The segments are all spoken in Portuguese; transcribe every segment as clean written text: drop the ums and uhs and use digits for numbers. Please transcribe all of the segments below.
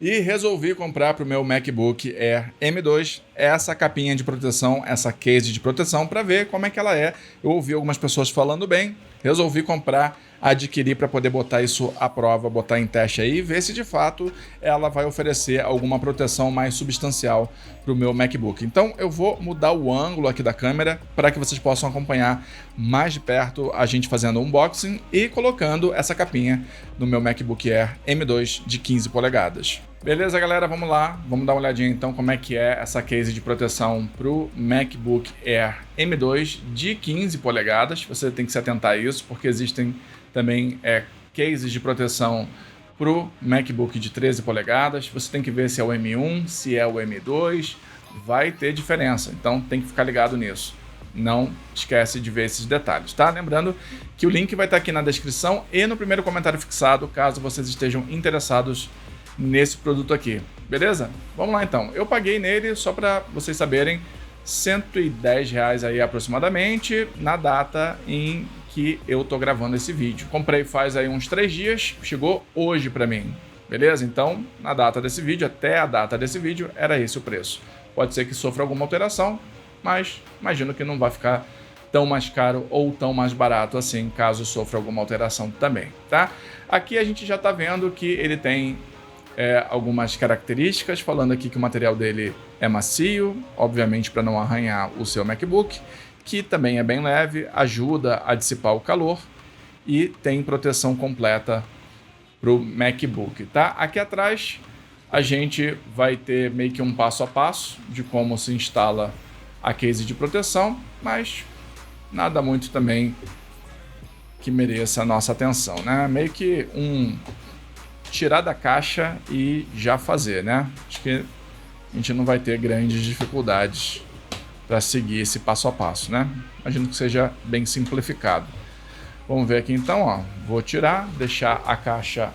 E resolvi comprar para o meu MacBook Air M2 essa capinha de proteção, essa case de proteção, para ver como é que ela é. Eu ouvi algumas pessoas falando bem, resolvi comprar, adquirir para poder botar isso à prova, botar em teste aí e ver se de fato ela vai oferecer alguma proteção mais substancial para o meu MacBook. Então eu vou mudar o ângulo aqui da câmera para que vocês possam acompanhar mais de perto a gente fazendo o unboxing e colocando essa capinha no meu MacBook Air M2 de 15 polegadas. Beleza, galera? Vamos lá. Vamos dar uma olhadinha então como é que é essa case de proteção para o MacBook Air M2 de 15 polegadas. Você tem que se atentar a isso, porque existem também cases de proteção para o MacBook de 13 polegadas. Você tem que ver se é o M1, se é o M2. Vai ter diferença, então tem que ficar ligado nisso. Não esquece de ver esses detalhes, tá? Lembrando que o link vai estar aqui na descrição e no primeiro comentário fixado, caso vocês estejam interessados nesse produto aqui, beleza? Vamos lá então. Eu paguei nele, só para vocês saberem, R$110 aí aproximadamente, na data em que eu tô gravando esse vídeo. Comprei faz aí uns 3 dias, chegou hoje para mim, beleza? Então, na data desse vídeo, até a data desse vídeo, era esse o preço. Pode ser que sofra alguma alteração, mas imagino que não vai ficar tão mais caro ou tão mais barato assim, caso sofra alguma alteração também, tá? Aqui a gente já tá vendo que ele tem algumas características, falando aqui que o material dele é macio, obviamente para não arranhar o seu MacBook, que também é bem leve, ajuda a dissipar o calor e tem proteção completa para o MacBook, tá? Aqui atrás a gente vai ter meio que um passo a passo de como se instala a case de proteção, mas nada muito também que mereça a nossa atenção, né? Meio que tirar da caixa e já fazer, né? Acho que a gente não vai ter grandes dificuldades para seguir esse passo a passo, né? Imagino que seja bem simplificado. Vamos ver aqui então, ó. Vou tirar, deixar a caixa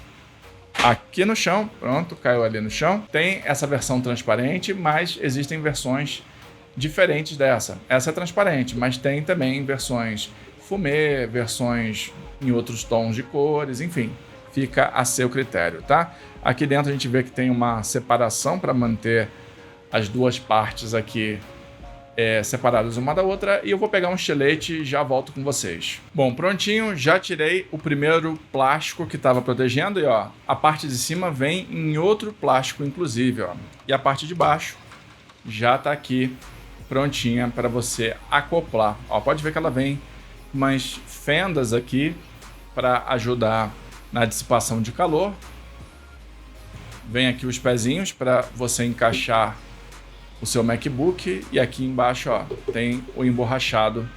aqui no chão. Pronto, caiu ali no chão. Tem essa versão transparente, mas existem versões diferentes dessa. Essa é transparente, mas tem também versões fumê, versões em outros tons de cores, enfim. Fica a seu critério, tá? Aqui dentro a gente vê que tem uma separação para manter as duas partes aqui separadas uma da outra, e eu vou pegar um estilete e já volto com vocês. Bom, prontinho, já tirei o primeiro plástico que estava protegendo e ó, a parte de cima vem em outro plástico inclusive, ó, e a parte de baixo já está aqui prontinha para você acoplar. Ó, pode ver que ela vem umas fendas aqui para ajudar na dissipação de calor. Vem aqui os pezinhos para você encaixar o seu MacBook e aqui embaixo, ó, tem o emborrachado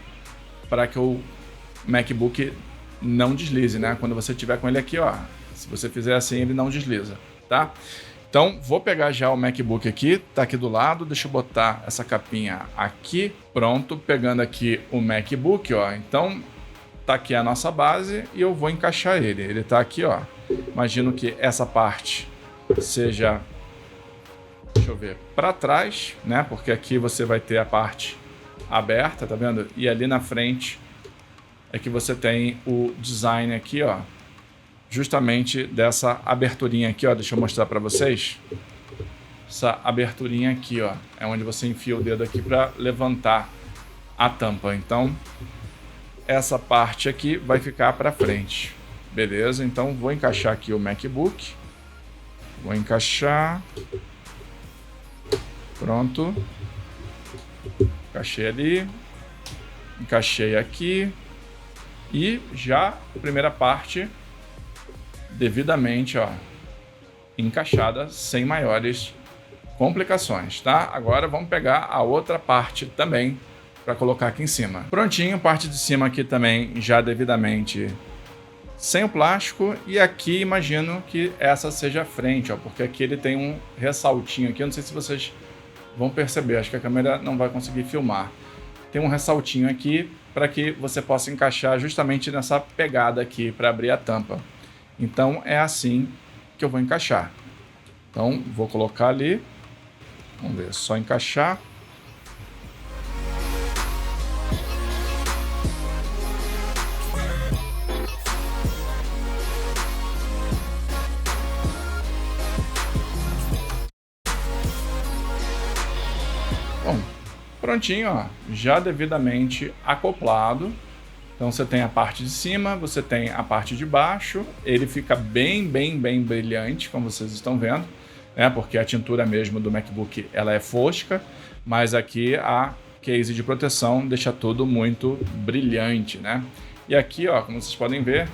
para que o MacBook não deslize, né? Quando você tiver com ele aqui, ó, se você fizer assim, ele não desliza, tá? Então, vou pegar já o MacBook aqui, tá aqui do lado, deixa eu botar essa capinha aqui, pronto, pegando aqui o MacBook, ó, então tá aqui a nossa base e eu vou encaixar ele. Ele tá aqui, ó. Imagino que essa parte seja, deixa eu ver, para trás, né? Porque aqui você vai ter a parte aberta, tá vendo? E ali na frente é que você tem o design aqui, ó. Justamente dessa aberturinha aqui, ó. Deixa eu mostrar para vocês. Essa aberturinha aqui, ó. É onde você enfia o dedo aqui para levantar a tampa. Então, essa parte aqui vai ficar para frente, beleza? Então vou encaixar aqui o MacBook, vou encaixar, pronto, encaixei ali, encaixei aqui e já a primeira parte devidamente, ó, encaixada sem maiores complicações, tá? Agora vamos pegar a outra parte também para colocar aqui em cima. Prontinho, parte de cima aqui também já devidamente sem o plástico, e aqui imagino que essa seja a frente, ó, porque aqui ele tem um ressaltinho aqui, eu não sei se vocês vão perceber, acho que a câmera não vai conseguir filmar. Tem um ressaltinho aqui para que você possa encaixar justamente nessa pegada aqui para abrir a tampa. Então é assim que eu vou encaixar. Então vou colocar ali, vamos ver, só encaixar. Bom, prontinho, ó, já devidamente acoplado. Então você tem a parte de cima, você tem a parte de baixo, ele fica bem brilhante, como vocês estão vendo, né? Porque a tintura mesmo do MacBook ela é fosca, mas aqui a case de proteção deixa tudo muito brilhante, né? E aqui, ó, como vocês podem ver,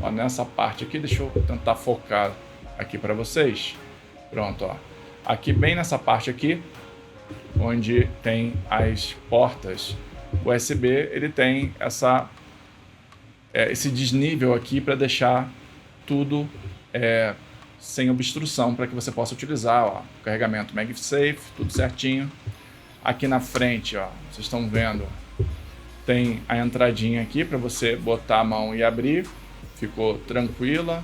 ó, nessa parte aqui, deixa eu tentar focar aqui para vocês. Pronto, ó. Aqui bem nessa parte aqui, onde tem as portas USB, ele tem esse desnível aqui para deixar tudo sem obstrução, para que você possa utilizar, ó, carregamento MagSafe, tudo certinho. Aqui na frente, ó, vocês estão vendo, tem a entradinha aqui para você botar a mão e abrir, ficou tranquila.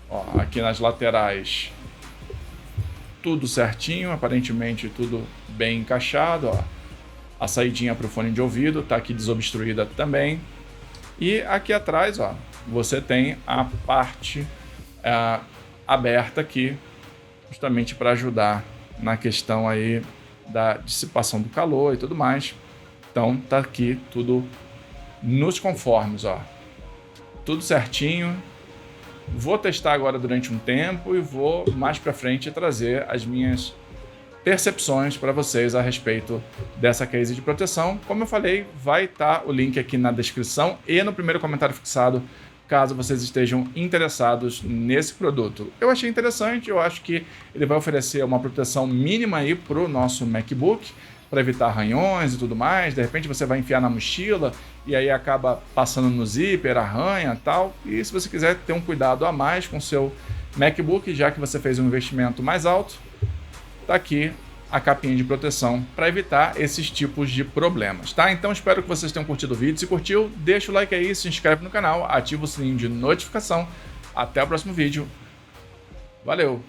Ó, aqui nas laterais, tudo certinho, aparentemente tudo bem encaixado, ó. A saidinha para o fone de ouvido está aqui desobstruída também. E aqui atrás, ó, você tem a parte aberta aqui, justamente para ajudar na questão aí da dissipação do calor e tudo mais. Então tá aqui tudo nos conformes, ó. Tudo certinho. Vou testar agora durante um tempo e vou mais para frente trazer as minhas percepções para vocês a respeito dessa case de proteção. Como eu falei, vai estar o link aqui na descrição e no primeiro comentário fixado, caso vocês estejam interessados nesse produto. Eu achei interessante, eu acho que ele vai oferecer uma proteção mínima aí para o nosso MacBook, para evitar arranhões e tudo mais. De repente você vai enfiar na mochila e aí acaba passando no zíper, arranha e tal. E se você quiser ter um cuidado a mais com o seu MacBook, já que você fez um investimento mais alto, tá aqui a capinha de proteção para evitar esses tipos de problemas, tá? Então espero que vocês tenham curtido o vídeo. Se curtiu, deixa o like aí, se inscreve no canal, ativa o sininho de notificação. Até o próximo vídeo. Valeu!